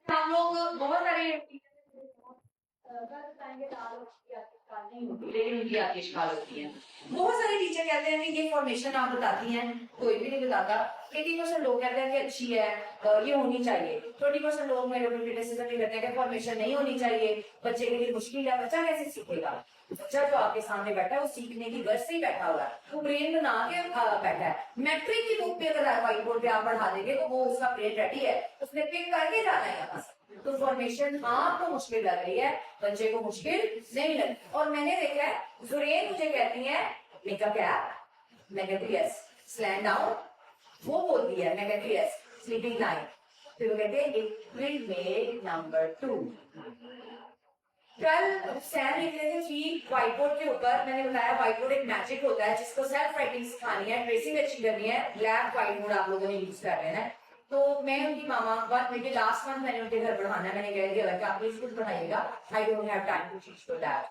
हम लोग बहुत सारे लेकिन उनकी आतिशबाज होती है। बहुत सारे टीचर कहते हैं कि ये फॉर्मेशन आप बताती हैं, कोई भी नहीं बताता। 80% लोग कहते हैं कि अच्छी है, ये होनी चाहिए। 20% लोग मेरे ऊपर क्रिटिसिज्म भी करते हैं कि फॉर्मेशन नहीं होनी चाहिए, बच्चे के लिए मुश्किल है, बच्चा कैसे सीखेगा। बच्चा जो आपके सामने बैठा है वो सीखने की गर्ज से ही बैठा हुआ है, वो ब्रेन बना के बैठा है। मैट्रिक की बुक पे अगर व्हाइट बोर्ड पे आप पढ़ा देंगे तो वो उसका ब्रेन रेडी है, उसने पिक करके जाना है यहाँ से। तो फॉर्मेशन आपको मुश्किल लग रही है, बच्चे को मुश्किल नहीं लगती। और मैंने देखा है जुरेन मुझे कहती है मेकअप कैप, मैं कहती यस। स्लैंड डाउन वो बोलती है, मैं कहती यस। स्लीपिंग लाइन, फिर वो कहते हैं इट विल मेक नंबर 2। कल सैम लिख रहे थे 3 व्हाइट बोर्ड के ऊपर। मैंने बताया व्हाइट बोर्ड एक मैजिक होता है जिसको सेल्फ राइटिंग सिखानी है, ट्रेसिंग अच्छी करनी है। ब्लैक व्हाइट बोर्ड आप लोगों ने यूज कर रहे हैं। तो मैं उनकी मामा बात मेरे लास्ट मंथ मैंने उनके घर पढ़ाना है, मैंने कह दिया कि आप प्लीज कुछ पढ़ाइएगा, I don't have time to teach for that.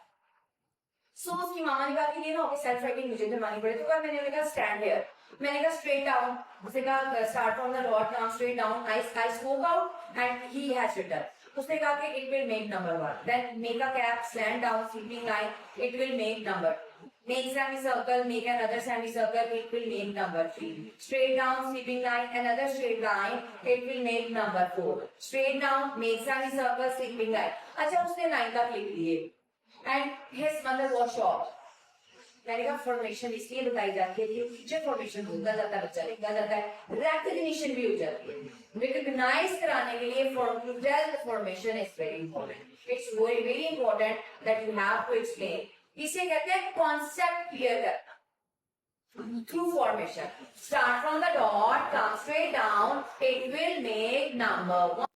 So उसकी मामा ने कहा कि ये ना होगी सेल्फ राइटिंग मुझे करवानी पड़े। तो मैंने उन्हें कहा स्टैंड हियर, मैंने कहा स्ट्रेट डाउन, उसने कहा start from the dot now straight down, I spoke out and he has written. उसने कहा कि it will make number 1, then make a cap, slant down, sleeping line, it will make number 2, make semicircle, make another semicircle, it will make number 3, straight down, sleeping line, another straight line, it will make number 4, straight down, make semicircle, sleeping line। अच्छा उसने 9 तक लिख लिए and his mother was shocked. मैंने कहा formation इसलिए बताई जाती है कि फीचर फॉर्मेशन होता जाता है, बच्चा लिखता जाता है, रेकग्निशन भी हो जाती है। रिकग्नाइज कराने के लिए to tell the formation is very important, it's very important that you have to explain. इसे कहते हैं कॉन्सेप्ट क्लियर करना through formation. Start from the dot, come straight down, it will make number 1।